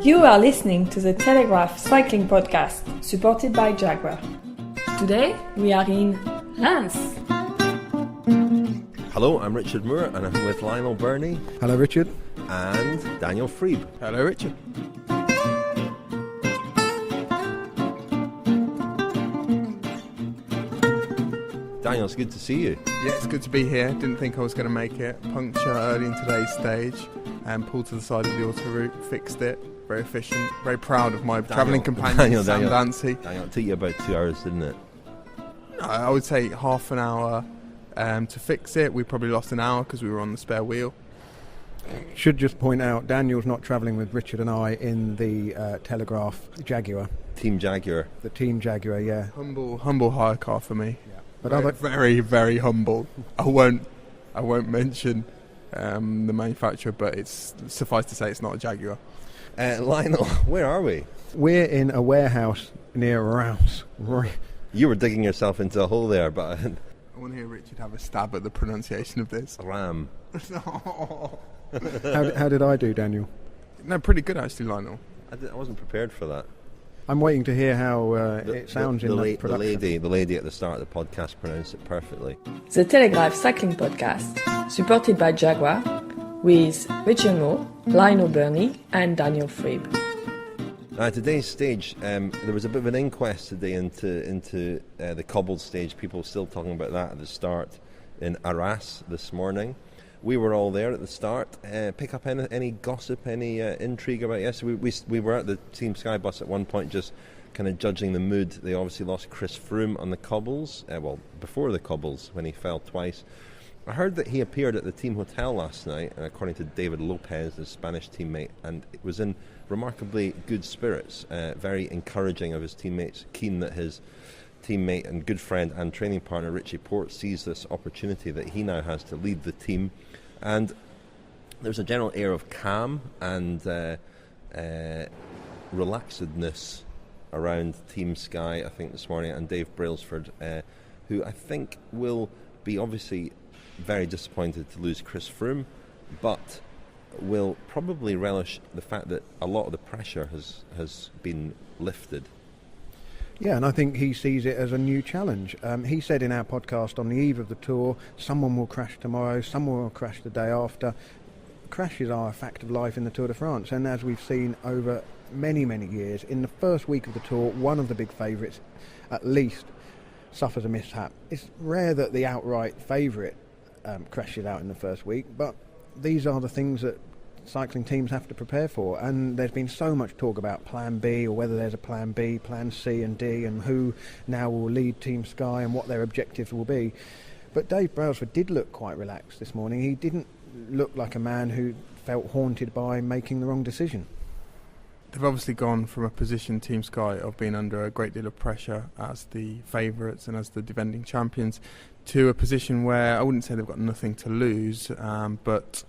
You are listening to the Telegraph Cycling Podcast, supported by Jaguar. Today, we are in Reims. Hello, I'm Richard Moore, and I'm with Lionel, Birnie. Hello, Richard. And Daniel Friebe. Hello, Richard. Daniel, it's good to see you. Yeah, it's good to be here. Didn't think I was going to make it. Puncture early in today's stage and pulled to the side of the autoroute, fixed it. Very efficient. Very proud of my travelling companion, Sam Dancy. Daniel, it took you about 2 hours, didn't it? No, I would say half an hour to fix it. We probably lost an hour because we were on the spare wheel. Should just point out, Daniel's not travelling with Richard and I in the Telegraph Jaguar. Team Jaguar. The Team Jaguar, yeah. Humble hire car for me. Yeah. But very, very humble. I won't mention the manufacturer, but it's suffice to say it's not a Jaguar. Lionel, where are we? We're in a warehouse near Reims. You were digging yourself into a hole there, but I want to hear Richard have a stab at the pronunciation of this. Ram. How did I do, Daniel? No, pretty good actually, Lionel. I wasn't prepared for that. I'm waiting to hear how it sounds in the production. The lady at the start of the podcast pronounced it perfectly. The Telegraph Cycling Podcast, supported by Jaguar, with Richard Moore, Lionel Birnie, and Daniel Friebe. Now, at today's stage, there was a bit of an inquest today into the cobbles stage. People were still talking about that at the start in Arras this morning. We were all there at the start. Pick up any gossip, any intrigue about it? Yes, we were at the Team Sky bus at one point, just kind of judging the mood. They obviously lost Chris Froome on the cobbles, before the cobbles when he fell twice. I heard that he appeared at the team hotel last night, according to David Lopez, his Spanish teammate, and it was in remarkably good spirits, very encouraging of his teammates, keen that his teammate and good friend and training partner Richie Porte sees this opportunity that he now has to lead the team. And there's a general air of calm and relaxedness around Team Sky, I think, this morning, and Dave Brailsford, who I think will be obviously very disappointed to lose Chris Froome, but will probably relish the fact that a lot of the pressure has been lifted. Yeah, and I think he sees it as a new challenge. He said in our podcast on the eve of the tour, someone will crash tomorrow, someone will crash the day after. Crashes are a fact of life in the Tour de France, and as we've seen over many, many years, in the first week of the tour, one of the big favourites at least suffers a mishap. It's rare that the outright favourite crashes out in the first week, but these are the things that cycling teams have to prepare for, and there's been so much talk about plan B, or whether there's a plan B, plan C and D, and who now will lead Team Sky and what their objectives will be. But Dave Brailsford did look quite relaxed this morning. He didn't look like a man who felt haunted by making the wrong decision. They've obviously gone from a position, Team Sky, of being under a great deal of pressure as the favourites and as the defending champions, to a position where I wouldn't say they've got nothing to lose, but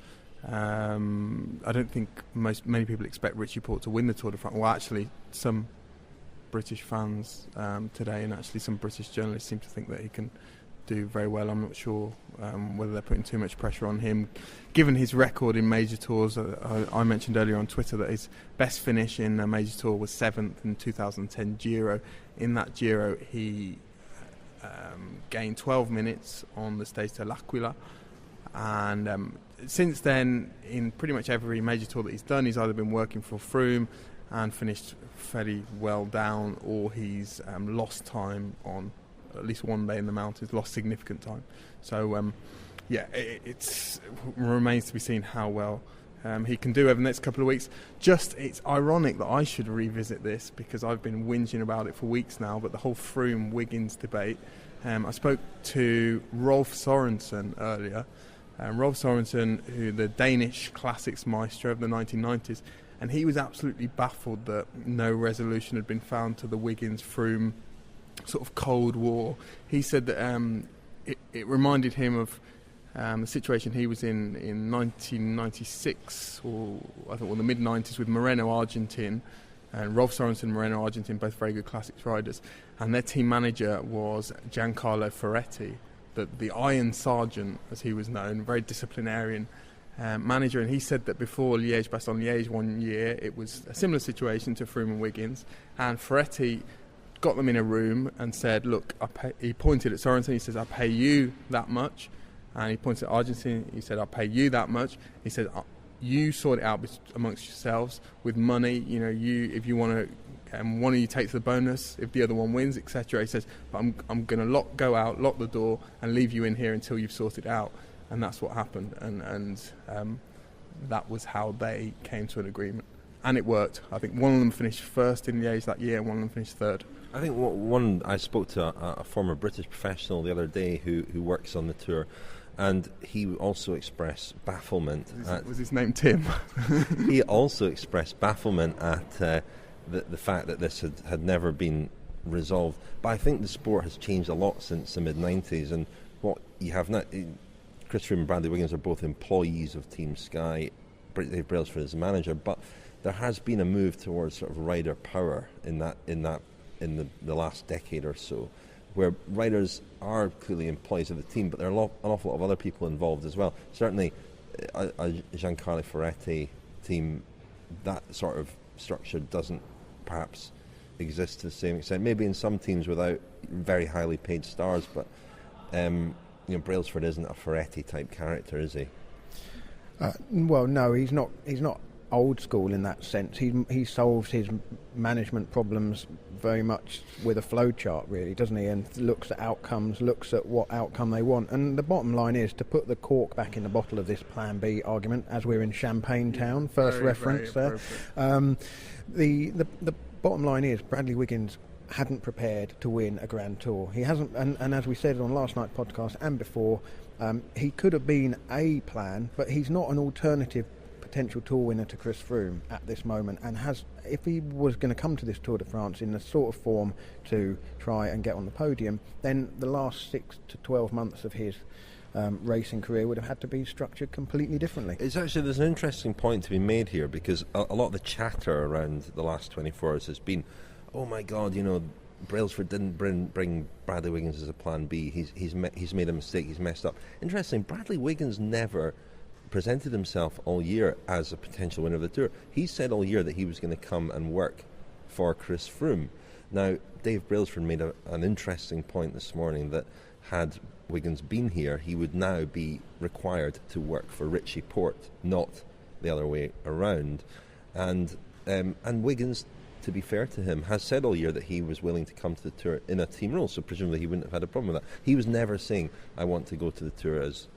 I don't think many people expect Richie Porte to win the Tour de France. Well, actually, some British fans today, and actually some British journalists, seem to think that he can do very well. I'm not sure whether they're putting too much pressure on him, given his record in major tours. I mentioned earlier on Twitter that his best finish in a major tour was 7th in 2010 Giro. In that Giro, he gained 12 minutes on the stage to L'Aquila, and since then, in pretty much every major tour that he's done, he's either been working for Froome and finished fairly well down, or he's lost time on at least one day in the mountains, lost significant time. So, it remains to be seen how well he can do over the next couple of weeks. It's ironic that I should revisit this, because I've been whinging about it for weeks now, but the whole Froome-Wiggins debate. I spoke to Rolf Sørensen earlier. Rolf Sørensen, who the Danish classics maestro of the 1990s, and he was absolutely baffled that no resolution had been found to the Wiggins-Froome sort of Cold War. He said that it reminded him of the situation he was in 1996, or I think the mid-90s, with Moreno Argentin, and Rolf Sørensen and Moreno Argentin, both very good classics riders, and their team manager was Giancarlo Ferretti, the Iron Sergeant, as he was known, very disciplinarian, manager, and he said that before Liège-Bastogne-Liège one year, it was a similar situation to Froome and Wiggins, and Ferretti got them in a room and said, look, he pointed at Sorensen, he says, I pay you that much, and he pointed at Argentina, he said, I pay you that much, he said, you sort it out amongst yourselves with money, if you want to, one of you takes the bonus if the other one wins, etc. He says, but I'm going to go out, lock the door, and leave you in here until you've sorted it out. And that's what happened, and that was how they came to an agreement, and it worked. I think one of them finished first in Liège that year, and one of them finished third. I think I spoke to a former British professional the other day who works on the tour, and he also expressed bafflement. Was his name Tim? He also expressed bafflement at the fact that this had never been resolved. But I think the sport has changed a lot since the mid-90s, and what you have now, Chris Froome and Bradley Wiggins are both employees of Team Sky. Dave Brailsford is the manager, but there has been a move towards sort of rider power in the last decade or so, where riders are clearly employees of the team, but there are an awful lot of other people involved as well. Certainly, a Giancarlo Ferretti team, that sort of structure doesn't perhaps exist to the same extent. Maybe in some teams without very highly paid stars, but Brailsford isn't a Ferretti type character, is he? Well, no, he's not. He's not old school in that sense. He solves his management problems very much with a flow chart, really, doesn't he? And looks at outcomes, looks at what outcome they want. And the bottom line is to put the cork back in the bottle of this Plan B argument, as we're in Champagne Town. First reference there. The bottom line is Bradley Wiggins hadn't prepared to win a Grand Tour. He hasn't, and as we said on last night's podcast and before, he could have been a plan, but he's not an alternative potential Tour winner to Chris Froome at this moment, and if he was going to come to this Tour de France in the sort of form to try and get on the podium, then the last 6 to 12 months of his racing career would have had to be structured completely differently. There's an interesting point to be made here, because a lot of the chatter around the last 24 hours has been, oh my God, Brailsford didn't bring Bradley Wiggins as a plan B. He's made a mistake. He's messed up. Interesting. Bradley Wiggins never presented himself all year as a potential winner of the Tour. He said all year that he was going to come and work for Chris Froome. Now, Dave Brailsford made an interesting point this morning that had Wiggins been here, he would now be required to work for Richie Porte, not the other way around. And Wiggins, to be fair to him, has said all year that he was willing to come to the Tour in a team role, so presumably he wouldn't have had a problem with that. He was never saying, I want to go to the Tour as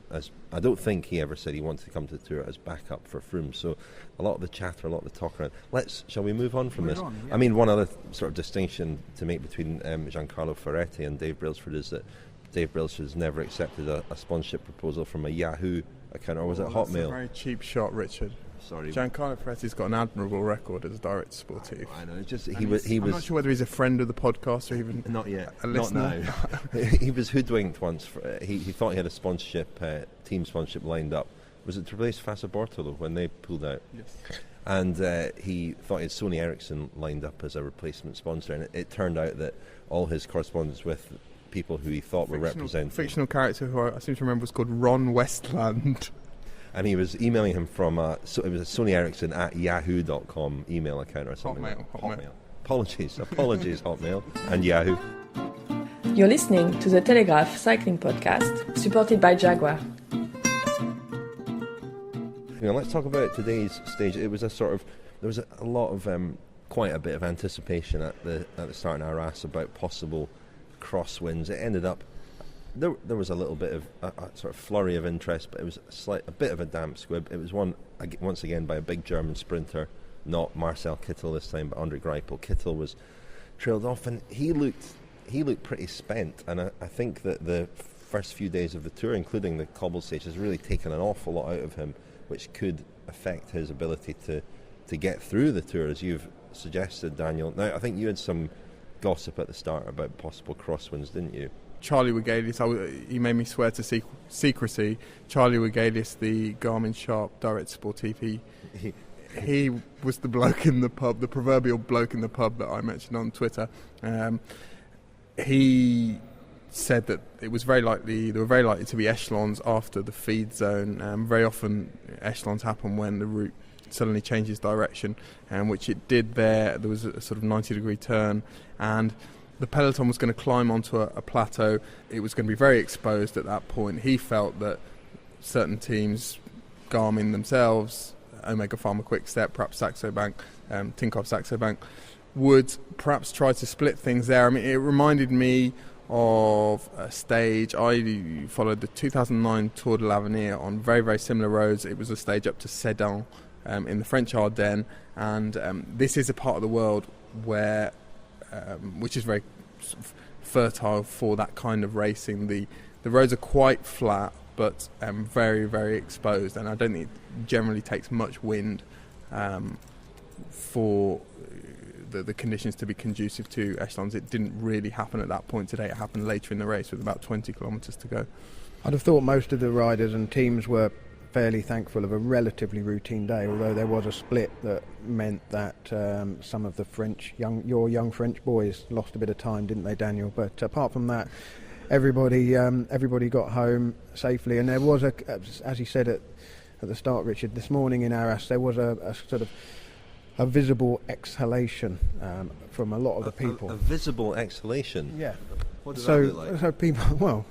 I don't think he ever said he wanted to come to the Tour as backup for Froome. So a lot of the chatter, a lot of the talk around. Shall we move on from this? Yeah. I mean, one other sort of distinction to make between Giancarlo Ferretti and Dave Brailsford is that Dave Brailsford has never accepted a sponsorship proposal from a Yahoo account, or was it Hotmail? That's a very cheap shot, Richard. Sorry. Giancarlo Ferretti's got an admirable record as a director sportif. I know. It's just I'm not sure whether he's a friend of the podcast or even not yet. A listener. Not now. He was hoodwinked once. He thought he had a sponsorship, team sponsorship lined up. Was it to replace Fassa Bortolo when they pulled out? Yes. And he thought he had Sony Ericsson lined up as a replacement sponsor, and it turned out that all his correspondence with people who he thought were representing fictional character who I seem to remember was called Ron Westland. And he was emailing him from it was a Sony Ericsson at yahoo.com email account or something. Hotmail. Apologies, Hotmail and Yahoo. You're listening to the Telegraph Cycling Podcast, supported by Jaguar. Let's talk about today's stage. It was there was a lot of quite a bit of anticipation at the start in Arras about possible crosswinds. It ended up there was a little bit of a sort of flurry of interest, but it was a bit of a damp squib. It was won once again by a big German sprinter, not Marcel Kittel this time, but Andre Greipel. Kittel was trailed off, and he looked pretty spent. And I think that the first few days of the Tour, including the cobble stage, has really taken an awful lot out of him, which could affect his ability to get through the Tour, as you've suggested, Daniel. Now, I think you had some gossip at the start about possible crosswinds, didn't you? Charlie Wigelius, he made me swear to secrecy. Charlie Wigelius, the Garmin Sharp director sportif, he was the bloke in the pub, the proverbial bloke in the pub that I mentioned on Twitter. He said that it was very likely there were very likely to be echelons after the feed zone. Very often echelons happen when the route suddenly changes direction, which it did there. There was a sort of 90-degree turn, and the peloton was going to climb onto a plateau. It was going to be very exposed at that point. He felt that certain teams, Garmin themselves, Omega Pharma Quickstep, perhaps Saxo Bank, Tinkoff Saxo Bank, would perhaps try to split things there. I mean, it reminded me of a stage. I followed the 2009 Tour de l'Avenir on very, very similar roads. It was a stage up to Sedan in the French Ardennes, and this is a part of the world where, which is very fertile for that kind of racing. The roads are quite flat, but very, very exposed, and I don't think it generally takes much wind for the conditions to be conducive to echelons. It didn't really happen at that point today. It happened later in the race with about 20 kilometres to go. I'd have thought most of the riders and teams were fairly thankful of a relatively routine day, although there was a split that meant that some of the your young French boys lost a bit of time, didn't they, Daniel? But apart from that, everybody got home safely, and there was as you said at the start, Richard, this morning in Arras, there was a sort of a visible exhalation from a lot of the people. A visible exhalation? Yeah. What does that look like? So people, well,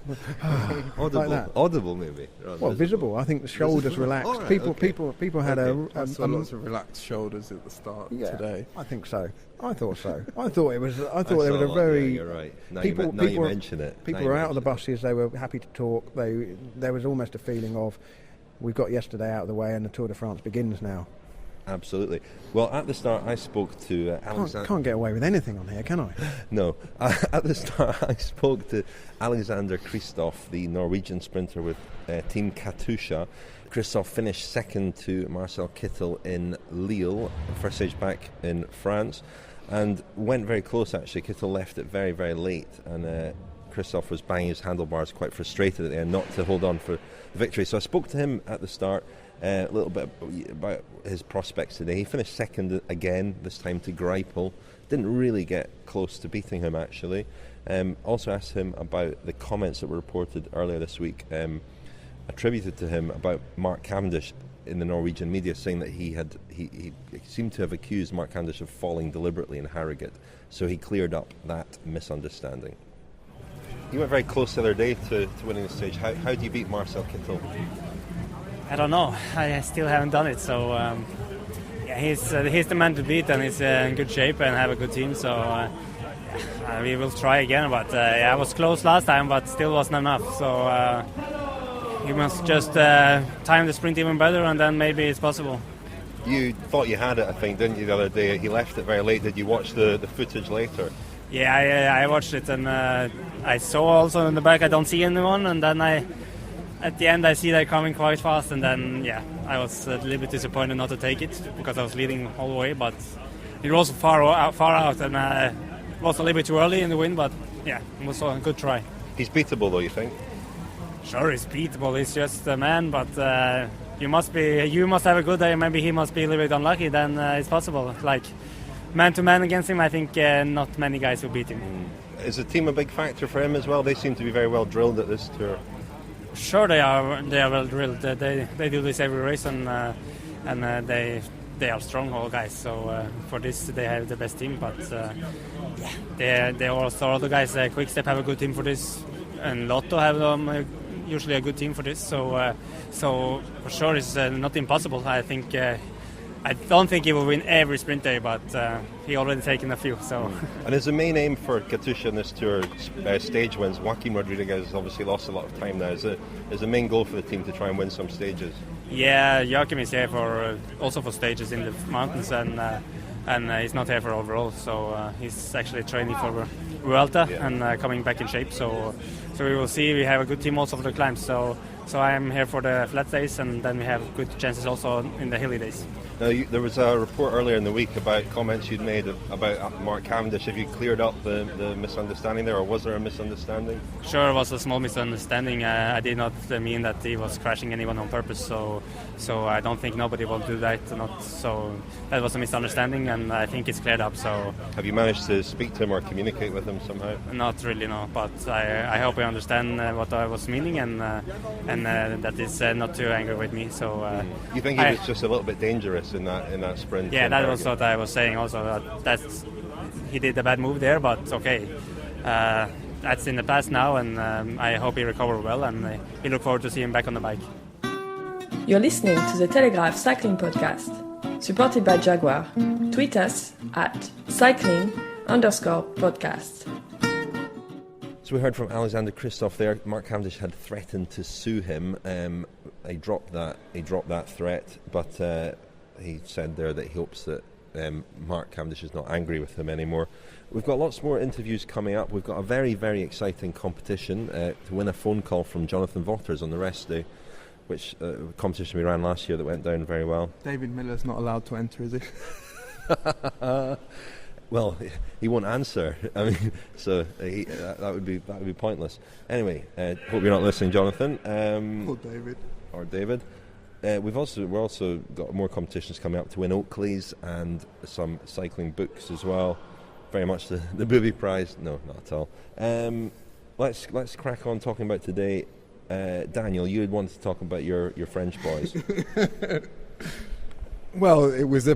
audible, like that. Audible maybe. Well, visible. I think the shoulders relaxed. Right, people had I saw lots of relaxed shoulders at the start today. I think so. I thought so. I thought there was a very. Yeah, you're right. Now people you mention it. People were out of the buses. They were happy to talk. There was almost a feeling of, we've got yesterday out of the way and the Tour de France begins now. Absolutely. Well, at the start, I spoke to Alexander. Can't get away with anything on here, can I? No. At the start, I spoke to Alexander Kristoff, the Norwegian sprinter with Team Katusha. Kristoff finished second to Marcel Kittel in Lille, first stage back in France, and went very close, actually. Kittel left it very, very late, and Kristoff was banging his handlebars, quite frustrated at the end not to hold on for victory. So I spoke to him at the start, a little bit about his prospects today. He finished second again, this time to Greipel. Didn't really get close to beating him, actually. Also asked him about the comments that were reported earlier this week, attributed to him about Mark Cavendish in the Norwegian media, saying that he seemed to have accused Mark Cavendish of falling deliberately in Harrogate. So he cleared up that misunderstanding. You went very close the other day to winning the stage. How do you beat Marcel Kittel? I don't know. I still haven't done it. So he's the man to beat, and he's in good shape and have a good team. So we will try again. But I was close last time, but still wasn't enough. So you must just time the sprint even better, and then maybe it's possible. You thought you had it, I think, didn't you, the other day? He left it very late. Did you watch the footage later? Yeah, I watched it, and I saw also in the back I don't see anyone, and then at the end I see they're coming quite fast, and then I was a little bit disappointed not to take it because I was leading all the way, but it was far out, and it was a little bit too early in the wind, but it was a good try. He's beatable though, you think? Sure, he's beatable. He's just a man, but you must have a good day. Maybe he must be a little bit unlucky. Then it's possible. Like man to man against him, I think not many guys will beat him. Is the team a big factor for him as well? They seem to be very well drilled at this tour. Sure, they are well drilled. They do this every race, and they are stronghold guys. So for this, they have the best team. But they also other guys. Quickstep have a good team for this, and Lotto have usually a good team for this. So for sure, it's not impossible. I think. I don't think he will win every sprint day, but he already taken a few. So. And is the main aim for Katusha in this tour stage wins? Joaquim Rodriguez has obviously lost a lot of time now. Is the main goal for the team to try and win some stages? Yeah, Joaquim is here for also for stages in the mountains, and he's not here for overall. So he's actually training for Vuelta and coming back in shape. So we will see. We have a good team also for the climbs. So I am here for the flat days, and then we have good chances also in the hilly days. Now, there was a report earlier in the week about comments you'd made about Mark Cavendish. Have you cleared up the misunderstanding there, or was there a misunderstanding? Sure, it was a small misunderstanding. I did not mean that he was crashing anyone on purpose, so I don't think nobody will do that. So that was a misunderstanding, and I think it's cleared up. So have you managed to speak to him or communicate with him somehow? Not really, no. But I hope he understand what I was meaning, and that he's not too angry with me. So you think he was just a little bit dangerous in that sprint? Yeah, that was what I was saying also. That's he did a bad move there, but okay. That's in the past now, and I hope he recovered well, and we look forward to seeing him back on the bike. You're listening to the Telegraph Cycling Podcast, supported by Jaguar. Tweet us at cycling_podcast. So we heard from Alexander Kristoff there. Mark Cavendish had threatened to sue him. He dropped that threat, but he said there that he hopes that Mark Cavendish is not angry with him anymore. We've got lots more interviews coming up. We've got a very, very exciting competition to win a phone call from Jonathan Vaughters on the rest day, which competition we ran last year that went down very well. David Miller's not allowed to enter, is he? Well, he won't answer. I mean, so that would be pointless. Anyway, hope you're not listening, Jonathan. Or David. We're also got more competitions coming up to win Oakleys and some cycling books as well. Very much the booby prize. No, not at all. Let's crack on talking about today. Daniel, you had wanted to talk about your French boys. Well, it was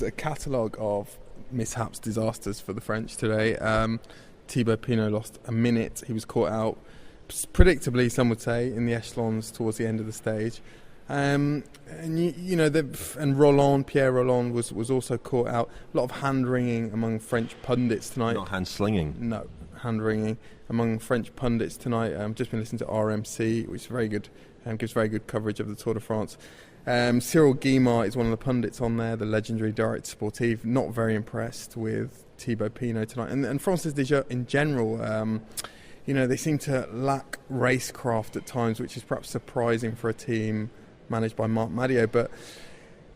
a catalogue of mishaps, disasters for the French today. Thibaut Pinot lost a minute. He was caught out, predictably, some would say, in the echelons towards the end of the stage. And Pierre Rolland was also caught out. A lot of hand-wringing among French pundits tonight. Not hand-slinging? No, hand-wringing among French pundits tonight. Just been listening to RMC, which is very good, gives very good coverage of the Tour de France. Cyril Guimard is one of the pundits on there, the legendary Direct Sportive. Not very impressed with Thibaut Pinot tonight. And Francis Déjà in general, they seem to lack racecraft at times, which is perhaps surprising for a team managed by Marc Madiot. But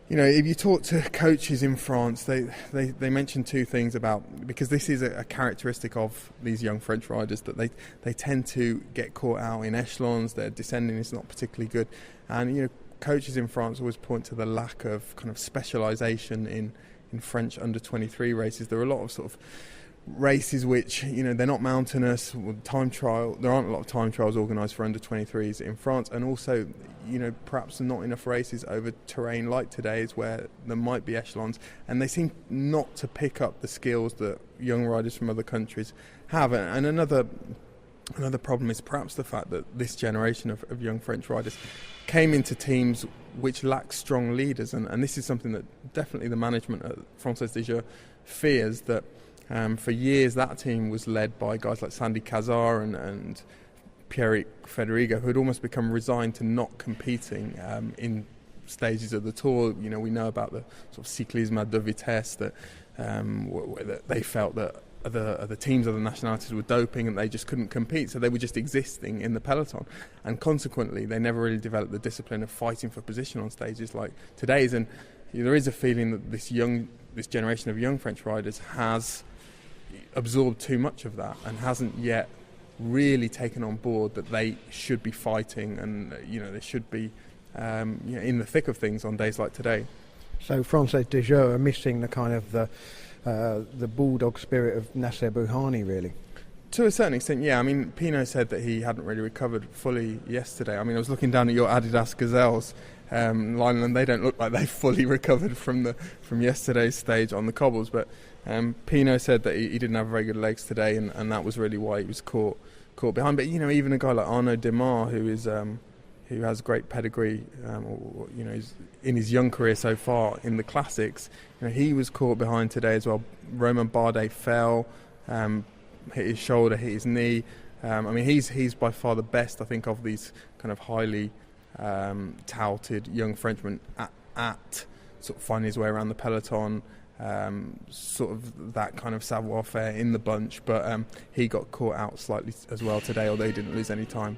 if you talk to coaches in France, they mention two things about, because this is a characteristic of these young French riders, that they tend to get caught out in echelons. Their descending is not particularly good, and coaches in France always point to the lack of kind of specialisation in French under-23 races. There are a lot of sort of races which, they're not mountainous. Time trial, there aren't a lot of time trials organised for under-23s in France, and also, perhaps not enough races over terrain like today's where there might be echelons, and they seem not to pick up the skills that young riders from other countries have. And another problem is perhaps the fact that this generation of young French riders came into teams which lack strong leaders, and this is something that definitely the management at Francis Déjà fears, that for years that team was led by guys like Sandy Cazard and Pierrick Federigo, who had almost become resigned to not competing in stages of the Tour. We know about the sort of cyclisme à deux vitesses, that they felt that other teams, other nationalities were doping and they just couldn't compete, so they were just existing in the peloton, and consequently they never really developed the discipline of fighting for position on stages like today's. And there is a feeling that this generation of young French riders has absorbed too much of that and hasn't yet really taken on board that they should be fighting, and they should be in the thick of things on days like today. So Francis Déjà are missing the kind of the bulldog spirit of Nasser Bouhanni, really. To a certain extent, yeah. I mean, Pinot said that he hadn't really recovered fully yesterday. I mean, I was looking down at your Adidas Gazelles, Lionel, and they don't look like they fully recovered from yesterday's stage on the cobbles. But Pinot said that he didn't have very good legs today, and that was really why he was caught behind. But even a guy like Arnaud Demar, who has great pedigree, he's in his young career so far in the classics, he was caught behind today as well. Romain Bardet fell, hit his shoulder, hit his knee. He's by far the best, I think, of these kind of highly touted young Frenchmen at sort of finding his way around the peloton, sort of that kind of savoir-faire in the bunch. But he got caught out slightly as well today, although he didn't lose any time.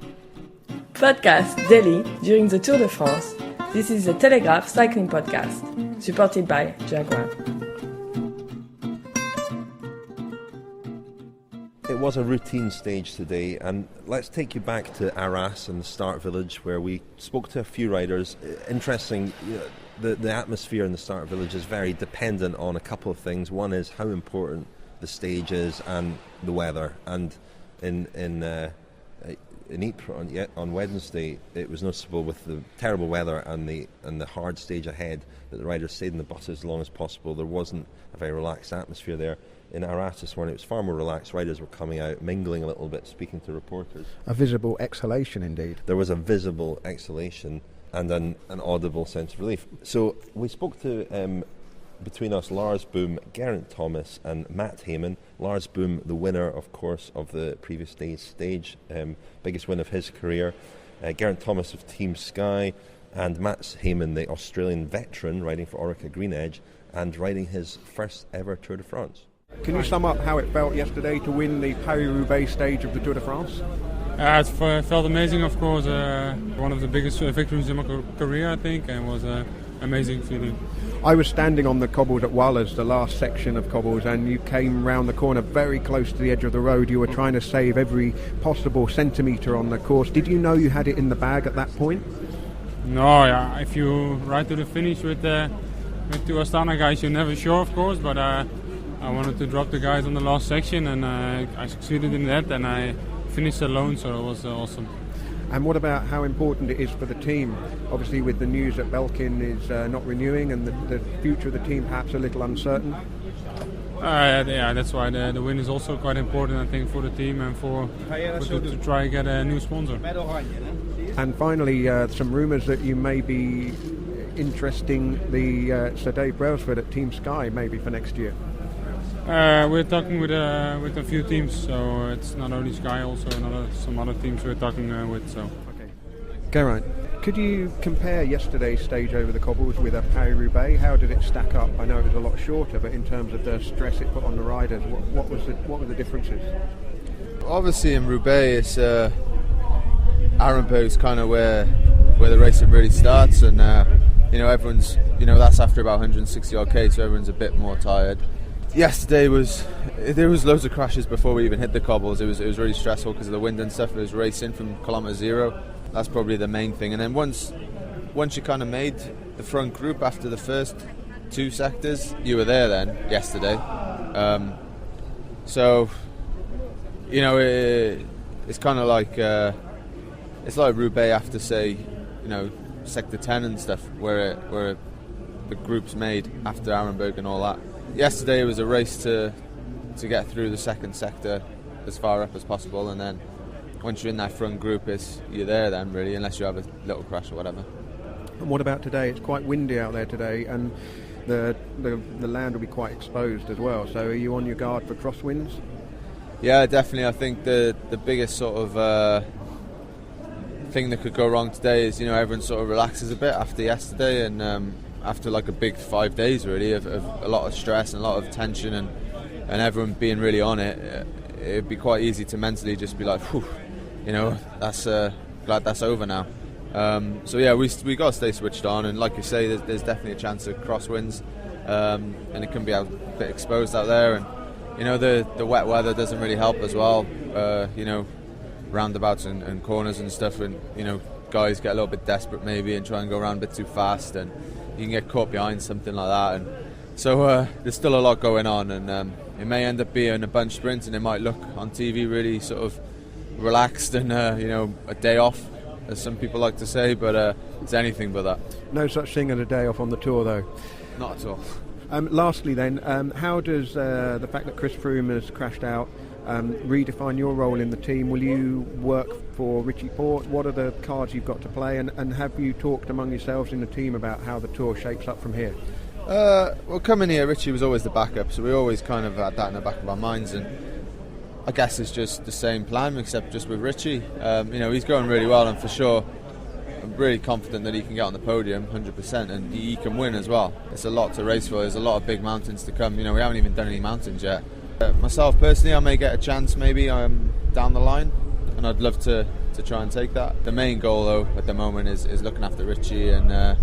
Podcast daily during the Tour de France. This is the Telegraph Cycling Podcast, supported by Jaguar. It was a routine stage today, and let's take you back to Arras and the start village, where we spoke to a few riders. Interesting, the atmosphere in the start village is very dependent on a couple of things. One is how important the stage is and the weather. And in Ypres on Wednesday, it was noticeable with the terrible weather and the hard stage ahead that the riders stayed in the buses as long as possible. There wasn't a very relaxed atmosphere there. In Arras this morning, it was far more relaxed. Riders were coming out, mingling a little bit, speaking to reporters. A visible exhalation, indeed. There was a visible exhalation and an audible sense of relief. So we spoke to, between us, Lars Boom, Geraint Thomas and Mat Hayman. Lars Boom, the winner, of course, of the previous day's stage, biggest win of his career. Geraint Thomas of Team Sky, and Mat Hayman, the Australian veteran, riding for Orica Green Edge and riding his first ever Tour de France. Can you sum up how it felt yesterday to win the Paris-Roubaix stage of the Tour de France? It felt amazing, of course. One of the biggest victories in my career, I think, and was an amazing feeling. I was standing on the cobbles at Wallers, the last section of cobbles, and you came round the corner very close to the edge of the road. You were trying to save every possible centimetre on the course. Did you know you had it in the bag at that point? No, yeah. If you ride to the finish with two Astana guys, you're never sure, of course, but I wanted to drop the guys on the last section, and I succeeded in that, and I finished alone, so it was awesome. And what about how important it is for the team? Obviously, with the news that Belkin is not renewing and the future of the team perhaps a little uncertain. Yeah, that's why the win is also quite important, I think, for the team and to try and get a new sponsor. And finally, some rumours that you may be interesting the Sir Dave Brailsford at Team Sky maybe for next year. We're talking with a few teams, so it's not only Sky, also some other teams we're talking with. So. Okay. Geraint, could you compare yesterday's stage over the cobbles with a Paris-Roubaix? How did it stack up? I know it was a lot shorter, but in terms of the stress it put on the riders, what were the differences? Obviously, in Roubaix, it's Arenberg's kind of where the racing really starts, and everyone's that's after about 160 odd k, so everyone's a bit more tired. Yesterday there was loads of crashes before we even hit the cobbles. It was really stressful because of the wind and stuff. It was racing from kilometre zero. That's probably the main thing. And then once you kind of made the front group after the first two sectors, you were there then yesterday. So it's kind of like it's like Roubaix after, say, sector 10 and stuff, where the group's made after Arenberg and all that. Yesterday was a race to get through the second sector as far up as possible, and then once you're in that front group, you're there then, really, unless you have a little crash or whatever. And what about today? It's quite windy out there today, and the land will be quite exposed as well. So are you on your guard for crosswinds? Yeah, definitely. I think the biggest sort of thing that could go wrong today is everyone sort of relaxes a bit after yesterday, and after like a big 5 days really of a lot of stress and a lot of tension and everyone being really on it, it'd be quite easy to mentally just be like, whew, that's glad that's over now. So yeah, we got to stay switched on, and like you say, there's definitely a chance of crosswinds, and it can be a bit exposed out there, and the wet weather doesn't really help as well. Roundabouts and corners and stuff, and guys get a little bit desperate maybe and try and go around a bit too fast, and you can get caught behind something like that. And so there's still a lot going on, and it may end up being a bunch sprint, and it might look on TV really sort of relaxed and a day off, as some people like to say, but it's anything but that. No such thing as a day off on the Tour, though. Not at all. Lastly then, how does the fact that Chris Froome has crashed out redefine your role in the team? Will you work for Richie Porte? What are the cards you've got to play, and have you talked among yourselves in the team about how the Tour shapes up from here? Well, coming here, Richie was always the backup, so we always kind of had that in the back of our minds, and I guess it's just the same plan except just with Richie. He's going really well, and for sure I'm really confident that he can get on the podium 100%, and he can win as well. It's a lot to race for. There's a lot of big mountains to come. We haven't even done any mountains yet. Myself personally, I may get a chance maybe down the line, and I'd love to to try and take that. The main goal though at the moment is looking after Richie and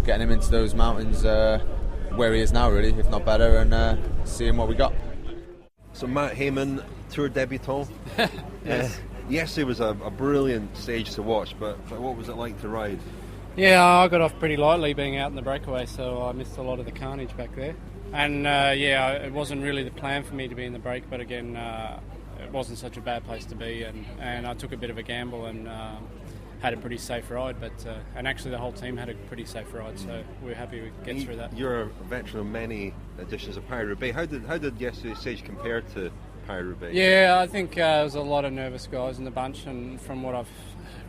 getting him into those mountains where he is now, really, if not better, and seeing what we got. So Mat Hayman, Tour debutant. Yes. Yesterday was a brilliant stage to watch, but what was it like to ride? Yeah, I got off pretty lightly being out in the breakaway, so I missed a lot of the carnage back there. And it wasn't really the plan for me to be in the break, but again, it wasn't such a bad place to be, and I took a bit of a gamble and had a pretty safe ride, and actually the whole team had a pretty safe ride, so we're happy we get through that. You're a veteran of many editions of Paris-Roubaix. How did yesterday's stage compare to Paris-Roubaix? Yeah, I think there was a lot of nervous guys in the bunch, and from what I've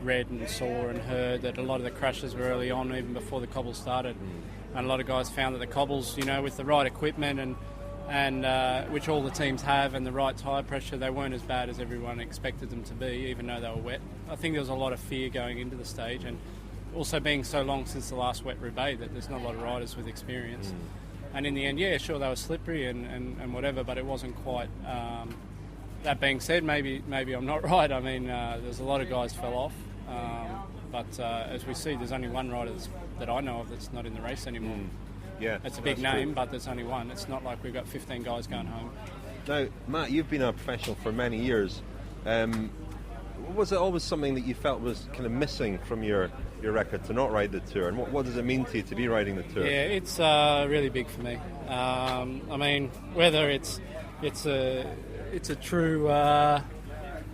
read and saw and heard, that a lot of the crashes were early on, even before the cobbles started. And a lot of guys found that the cobbles, with the right equipment and which all the teams have, and the right tyre pressure, they weren't as bad as everyone expected them to be, even though they were wet. I think there was a lot of fear going into the stage, and also being so long since the last wet Roubaix that there's not a lot of riders with experience. And in the end, yeah, sure, they were slippery and whatever, but it wasn't quite. That being said, maybe I'm not right. I mean, there's a lot of guys fell off, but as we see, there's only one rider that I know of that's not in the race anymore. Yeah, it's a big name, but there's only one. It's not like we've got 15 guys going home. Now, Matt, you've been a professional for many years. Was it always something that you felt was kind of missing from your record to not ride the Tour? And what does it mean to you to be riding the Tour? Yeah, it's really big for me. I mean, whether it's a true,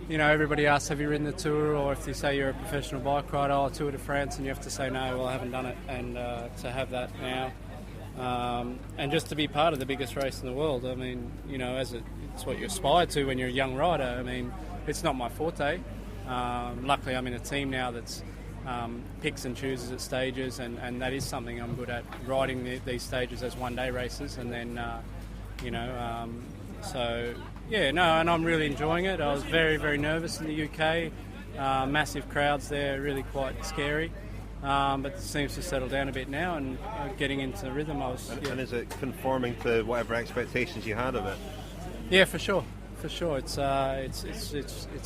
everybody asks, have you ridden the Tour? Or if you say you're a professional bike rider, Tour de France, and you have to say, no, well, I haven't done it. And to have that now, and just to be part of the biggest race in the world, I mean, it's what you aspire to when you're a young rider. I mean, it's not my forte. Luckily, I'm in a team now that's picks and chooses at stages, and that is something I'm good at, riding these stages as one-day races, and then, so, yeah, no, and I'm really enjoying it. I was very, very nervous in the UK. Massive crowds there, really quite scary. But it seems to settle down a bit now, and getting into the rhythm. And is it conforming to whatever expectations you had of it? Yeah, for sure. It's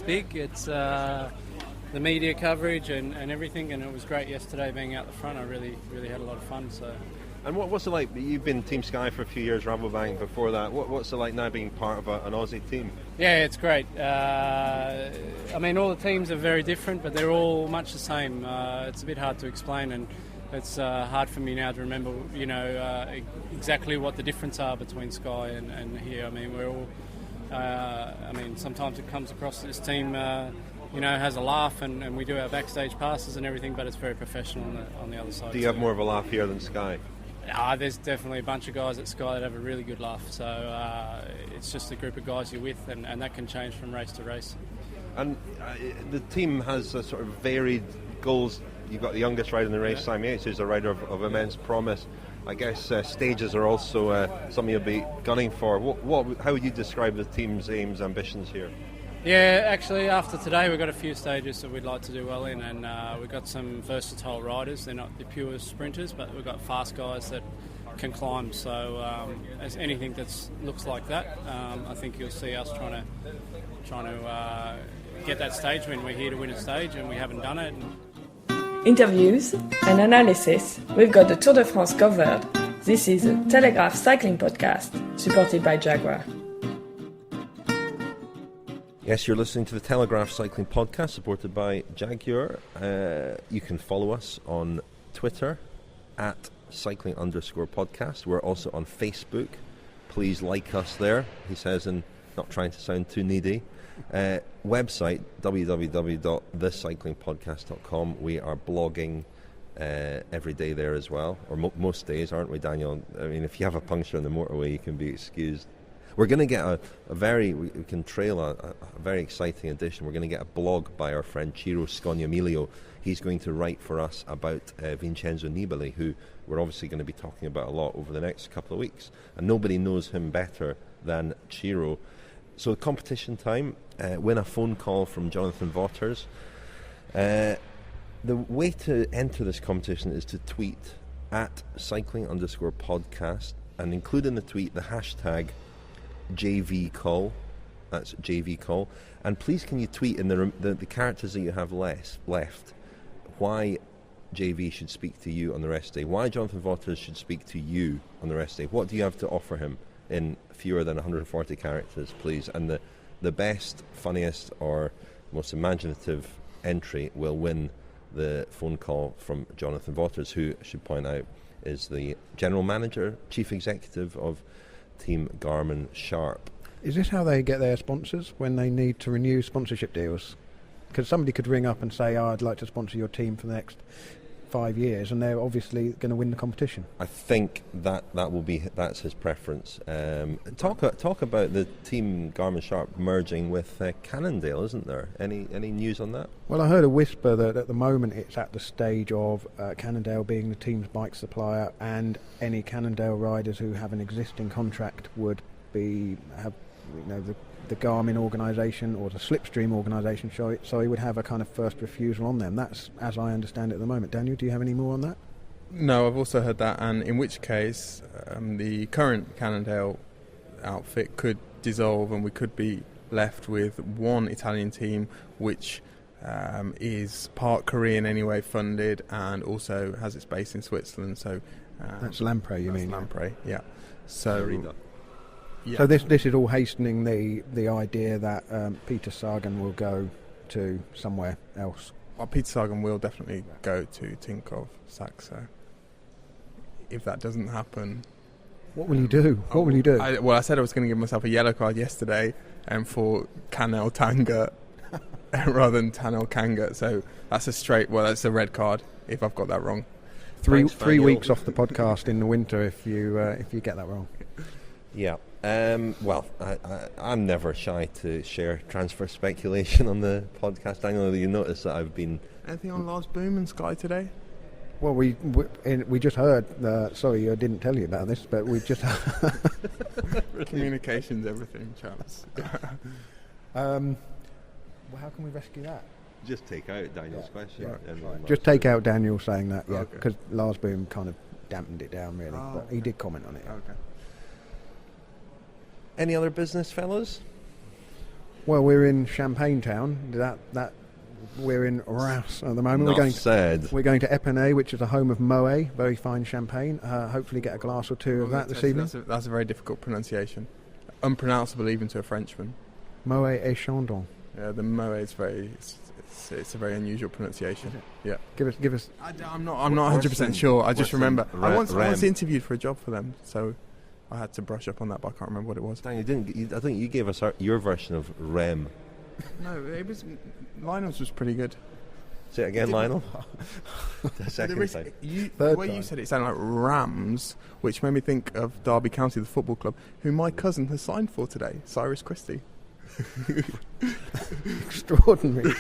big. It's the media coverage and everything, and it was great yesterday being out the front. I really had a lot of fun. So. And what's it like? You've been Team Sky for a few years, Rabobank before that. What's it like now being part of an Aussie team? Yeah, it's great. I mean, all the teams are very different, but they're all much the same. It's a bit hard to explain, and it's hard for me now to remember, exactly what the difference are between Sky and here. I mean, we're all. Sometimes it comes across that this team, has a laugh, and we do our backstage passes and everything, but it's very professional on the other side. Do you have more of a laugh here than Sky? There's definitely a bunch of guys at Sky that have a really good laugh. So it's just a group of guys you're with, and that can change from race to race. And the team has a sort of varied goals. You've got the youngest rider in the race, Sam Yates, who's a rider of immense promise. I guess stages are also something you'll be gunning for. How would you describe the team's aims, ambitions here? Yeah, actually, after today, we've got a few stages that we'd like to do well in, and we've got some versatile riders. They're not the pure sprinters, but we've got fast guys that can climb. So, as anything that looks like that, I think you'll see us trying to get that stage win. We're here to win a stage, and we haven't done it. Interviews and analysis. We've got the Tour de France covered. This is a Telegraph Cycling Podcast, supported by Jaguar. Yes, you're listening to the Telegraph Cycling Podcast, supported by Jaguar. You can follow us on Twitter at cycling_podcast. We're also on Facebook. Please like us there, he says, and not trying to sound too needy. Website www.thecyclingpodcast.com. We are blogging every day there as well, or most days, aren't we, Daniel? I mean, if you have a puncture on the motorway, you can be excused. We're going to get we can trail a very exciting edition. We're going to get a blog by our friend Ciro Scognamiglio. He's going to write for us about Vincenzo Nibali, who we're obviously going to be talking about a lot over the next couple of weeks. And nobody knows him better than Ciro. So competition time, win a phone call from Jonathan Vaughters. The way to enter this competition is to tweet at cycling_podcast and include in the tweet the hashtag JVCall, That's JV Call. And please can you tweet in the characters that you have left why JV should speak to you on the rest day, why Jonathan Vaughters should speak to you on the rest day. What do you have to offer him in fewer than 140 characters, please? And the best, funniest or most imaginative entry will win the phone call from Jonathan Vaughters, who, I should point out, is the general manager, chief executive of Team Garmin Sharp. Is this how they get their sponsors when they need to renew sponsorship deals? Because somebody could ring up and say, I'd like to sponsor your team for the next 5 years, and they're obviously going to win the competition. I think that's his preference. Talk about the Team Garmin Sharp merging with Cannondale, isn't there? Any news on that? Well, I heard a whisper that at the moment it's at the stage of Cannondale being the team's bike supplier, and any Cannondale riders who have an existing contract would have the Garmin organisation or the Slipstream organisation, would have a kind of first refusal on them. That's as I understand it at the moment. Daniel, do you have any more on that? No, I've also heard that, and in which case the current Cannondale outfit could dissolve and we could be left with one Italian team which is part Korean anyway funded and also has its base in Switzerland. So that's Lamprey, you mean? Lamprey, yeah. So yeah. So this is all hastening the idea that Peter Sagan will go to somewhere else. Well, Peter Sagan will definitely go to Tinkoff Saxo. If that doesn't happen, what will you do? What will you do? I said I was going to give myself a yellow card yesterday, and for Canel Tanga rather than Tanel Kanga. So that's that's a red card if I've got that wrong. Three weeks off the podcast in the winter if you get that wrong. Yeah. Well, I'm never shy to share transfer speculation on the podcast. I know that you notice that I've been... Anything on Lars Boom and Sky today? Well, we just heard... sorry, I didn't tell you about this, but we just... Communication's everything, chaps. Well, how can we rescue that? Just take out Daniel's question. Right. Just take out Daniel saying that, because Lars Boom kind of dampened it down, really. But he did comment on it. Okay. Any other business, fellows? Well, we're in Champagne Town. We're in Arras at the moment. We're going to Epernay, which is the home of Moet, very fine champagne. Hopefully, get a glass or two of that this evening. That's a very difficult pronunciation, unpronounceable even to a Frenchman. Moet et Chandon. Yeah, the Moet is it's a very unusual pronunciation. Yeah. Give us. I'm not 100% sure. I just remember I once interviewed for a job for them, so I had to brush up on that, but I can't remember what it was. Daniel, I think you gave us your version of Rem. No, it was Lionel's was pretty good. Say it again, Lionel. The second time. The way you said it sounded like Rams, which made me think of Derby County, the football club, who my cousin has signed for today, Cyrus Christie. Extraordinary.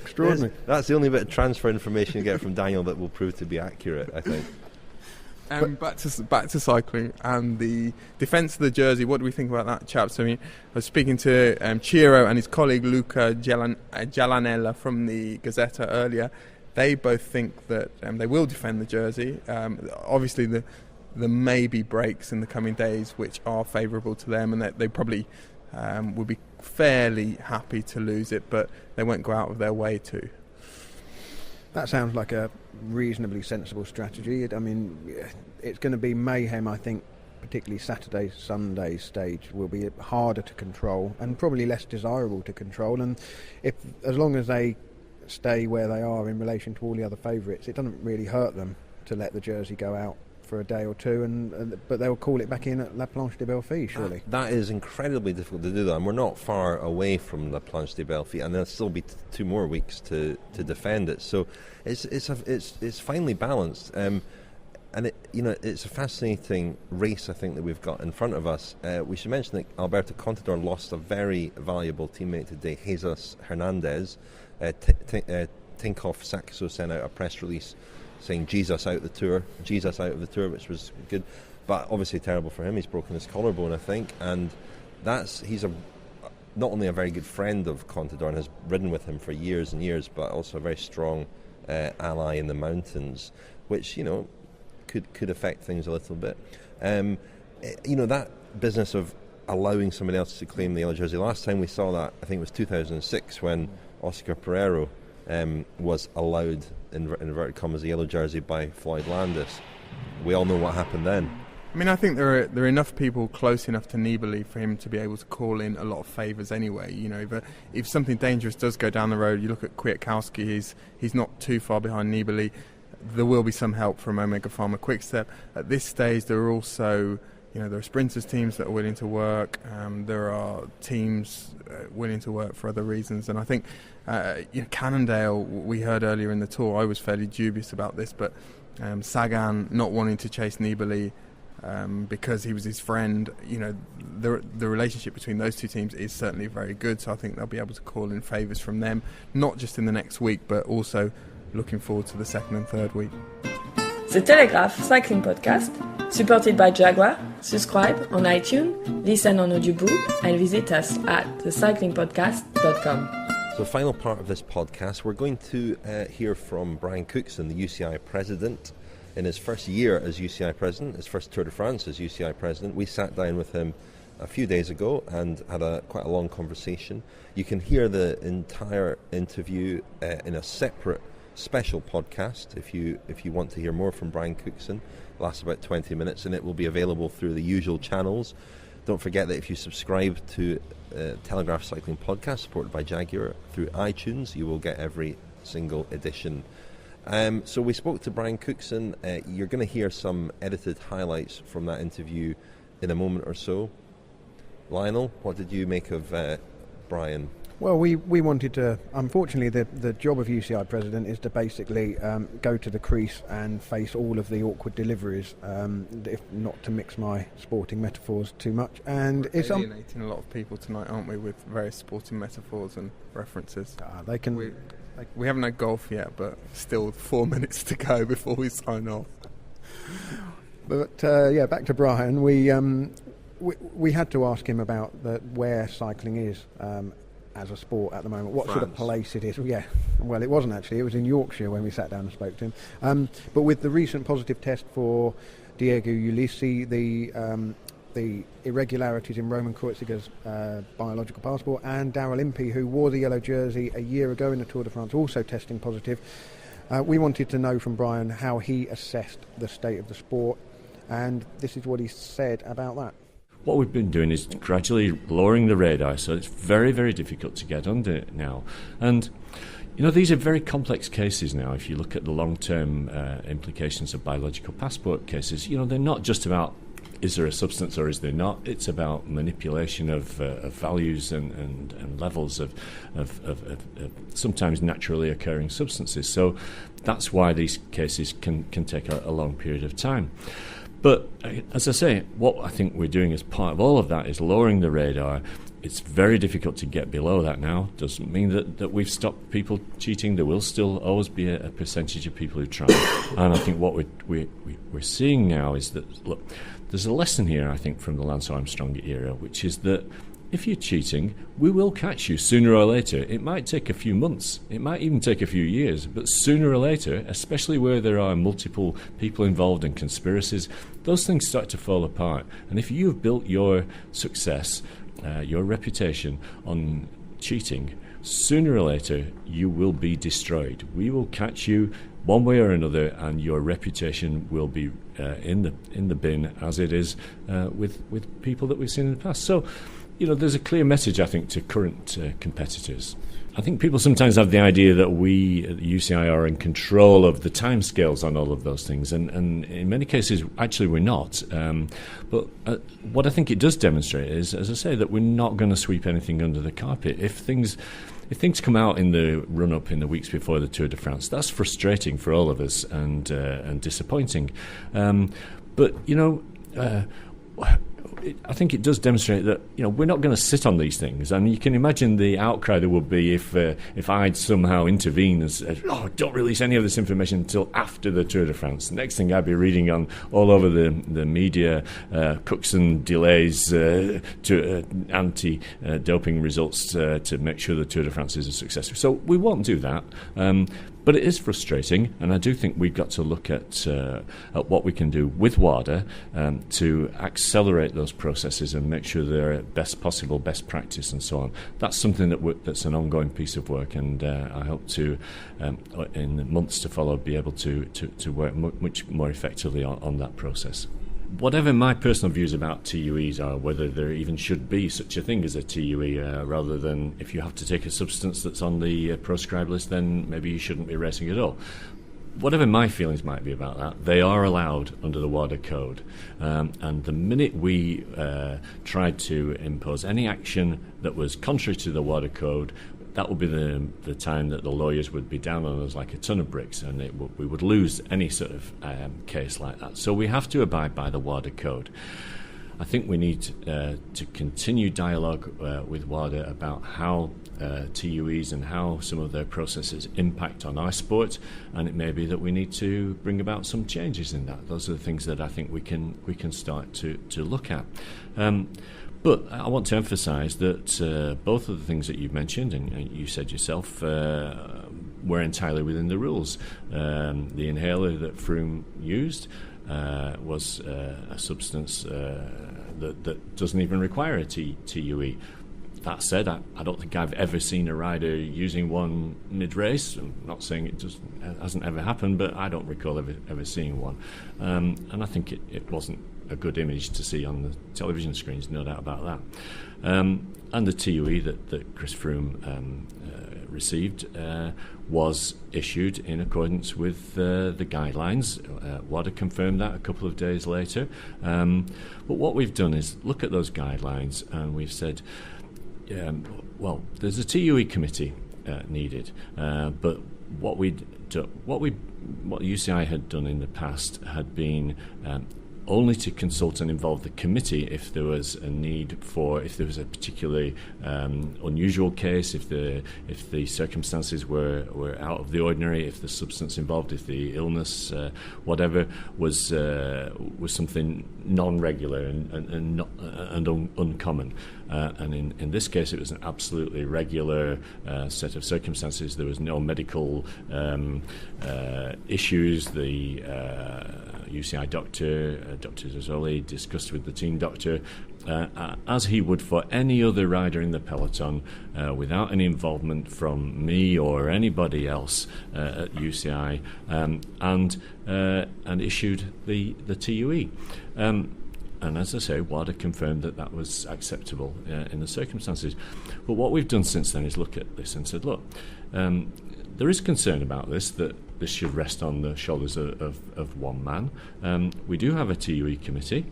Extraordinary. That's the only bit of transfer information you get from Daniel that will prove to be accurate, I think. Back to cycling and the defence of the jersey. What do we think about that, chaps? I mean, I was speaking to Ciro and his colleague Luca Gialanella from the Gazzetta earlier. They both think that they will defend the jersey. Obviously, there may be breaks in the coming days which are favourable to them, and that they probably would be fairly happy to lose it, but they won't go out of their way to. That sounds like a reasonably sensible strategy. It's going to be mayhem, I think, particularly Saturday, Sunday stage will be harder to control and probably less desirable to control. And as long as they stay where they are in relation to all the other favourites, it doesn't really hurt them to let the jersey go out for a day or two, but they'll call it back in at La Planche de Belfi, surely. That is incredibly difficult to do, though, and we're not far away from La Planche de Belfi, and there'll still be 2 more weeks to defend it. So it's finely balanced, and it's a fascinating race, I think, that we've got in front of us. We should mention that Alberto Contador lost a very valuable teammate today, Jesus Hernandez. Tinkoff Saxo sent out a press release saying Jesus out of the tour, which was good, but obviously terrible for him. He's broken his collarbone, I think, and he's not only a very good friend of Contador and has ridden with him for years and years, but also a very strong ally in the mountains, which could affect things a little bit. That business of allowing somebody else to claim the yellow jersey. Last time we saw that, I think it was 2006 when Oscar Pereiro was allowed, in inverted commas, the yellow jersey by Floyd Landis. We all know what happened then. I mean, I think there are enough people close enough to Nibali for him to be able to call in a lot of favours anyway. You know, but if something dangerous does go down the road, you look at Kwiatkowski, he's not too far behind Nibali. There will be some help from Omega Pharma Quickstep. At this stage, there are also, there are sprinters teams that are willing to work. There are teams willing to work for other reasons, and I think Cannondale, we heard earlier in the tour, I was fairly dubious about this, but Sagan not wanting to chase Nibali because he was his friend, the relationship between those two teams is certainly very good, so I think they'll be able to call in favours from them, not just in the next week, but also looking forward to the second and third week. The Telegraph Cycling Podcast, supported by Jaguar. Subscribe on iTunes, listen on Audiobook, and visit us at thecyclingpodcast.com. So, final part of this podcast, we're going to hear from Brian Cookson, the UCI president. In his first year as UCI president, his first Tour de France as UCI president, we sat down with him a few days ago and had quite a long conversation. You can hear the entire interview in a separate special podcast if you want to hear more from Brian Cookson. It lasts about 20 minutes and it will be available through the usual channels. Don't forget that if you subscribe to Telegraph Cycling Podcast, supported by Jaguar, through iTunes, you will get every single edition. So we spoke to Brian Cookson. You're going to hear some edited highlights from that interview in a moment or so. Lionel, what did you make of Brian? Well, we wanted to, unfortunately the job of UCI president is to basically go to the crease and face all of the awkward deliveries, if not to mix my sporting metaphors too much. And it's alienating a lot of people tonight, aren't we, with various sporting metaphors and references. They can. We haven't had golf yet, but still 4 minutes to go before we sign off. But back to Brian. We had to ask him about where cycling is as a sport at the moment, what sort of place it is. Yeah, well, it wasn't actually. It was in Yorkshire when we sat down and spoke to him. But with the recent positive test for Diego Ulissi, the irregularities in Roman Kreuziger's biological passport, and Daryl Impey, who wore the yellow jersey a year ago in the Tour de France, also testing positive. We wanted to know from Brian how he assessed the state of the sport, and this is what he said about that. What we've been doing is gradually lowering the radar, so it's very, very difficult to get under now. And, these are very complex cases now. If you look at the long-term implications of biological passport cases, they're not just about is there a substance or is there not. It's about manipulation of values and levels of sometimes naturally occurring substances. So that's why these cases can take a long period of time. But as I say, what I think we're doing as part of all of that is lowering the radar. It's very difficult to get below that now. Doesn't mean that we've stopped people cheating. There will still always be a percentage of people who try. And I think what we're seeing now is that, look, there's a lesson here, I think, from the Lance Armstrong era, which is that if you're cheating, we will catch you sooner or later. It might take a few months, it might even take a few years, but sooner or later, especially where there are multiple people involved in conspiracies, those things start to fall apart. And if you've built your success, your reputation on cheating, sooner or later you will be destroyed. We will catch you one way or another, and your reputation will be in the bin, as it is with people that we've seen in the past. So, there's a clear message, I think, to current competitors. I think people sometimes have the idea that we at the UCI are in control of the timescales on all of those things, and in many cases, actually, we're not. But what I think it does demonstrate is, as I say, that we're not going to sweep anything under the carpet. If things come out in the run-up in the weeks before the Tour de France, that's frustrating for all of us and disappointing. But I think it does demonstrate that we're not going to sit on these things, and you can imagine the outcry there would be if I'd somehow intervene and said, don't release any of this information until after the Tour de France. The next thing I'd be reading on all over the media, Cookson delays to anti-doping results to make sure the Tour de France is a success. So we won't do that. But it is frustrating, and I do think we've got to look at what we can do with WADA to accelerate those processes and make sure they're best possible, best practice and so on. That's something that's an ongoing piece of work, and I hope to, in the months to follow, be able to work much more effectively on that process. Whatever my personal views about TUEs are, whether there even should be such a thing as a TUE, rather than if you have to take a substance that's on the proscribed list, then maybe you shouldn't be racing at all. Whatever my feelings might be about that, they are allowed under the WADA code. And the minute we tried to impose any action that was contrary to the WADA code, that would be the time that the lawyers would be down on us like a ton of bricks, and we would lose any sort of case like that. So we have to abide by the WADA code. I think we need to continue dialogue with WADA about how TUEs and how some of their processes impact on our sport, and it may be that we need to bring about some changes in that. Those are the things that I think we can start to look at. But I want to emphasise that both of the things that you've mentioned, and you said yourself, were entirely within the rules. The inhaler that Froome used was a substance that doesn't even require a TUE. That said, I don't think I've ever seen a rider using one mid-race. I'm not saying it hasn't ever happened, but I don't recall ever seeing one. And I think it wasn't a good image to see on the television screens, no doubt about that. And the TUE that Chris Froome received was issued in accordance with the guidelines. WADA confirmed that a couple of days later. But what we've done is look at those guidelines, and we've said, well, there's a TUE committee needed, but what UCI had done in the past had been only to consult and involve the committee if there was a need for, if there was a particularly unusual case, if the circumstances were out of the ordinary, if the substance involved, if the illness, whatever, was something non-regular and uncommon. And in this case, it was an absolutely regular set of circumstances. There was no medical issues. The UCI doctor, Dr. Zazzoli, discussed with the team doctor, as he would for any other rider in the peloton, without any involvement from me or anybody else at UCI, and issued the TUE. And as I say, WADA confirmed that was acceptable in the circumstances. But what we've done since then is look at this and said, look, there is concern about this, that this should rest on the shoulders of one man. We do have a TUE committee.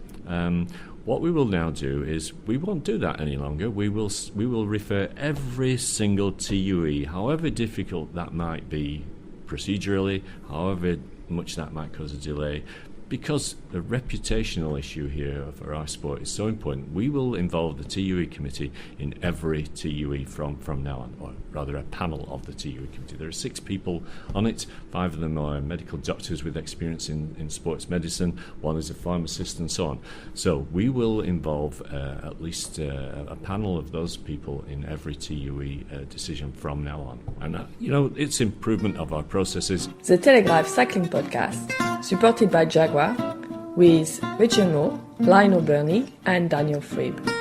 What we will now do is we won't do that any longer. We will refer every single TUE, however difficult that might be procedurally, however much that might cause a delay, because the reputational issue here for our sport is so important. We will involve the TUE committee in every TUE from now on, or rather a panel of the TUE committee. There are 6 people on it. 5 of them are medical doctors with experience in sports medicine. 1 is a pharmacist and so on. So we will involve at least a panel of those people in every TUE decision from now on. And, it's improvement of our processes. The Telegraph Cycling Podcast, supported by Jaguar, with Richard Moore, Lionel Birnie and Daniel Friebe.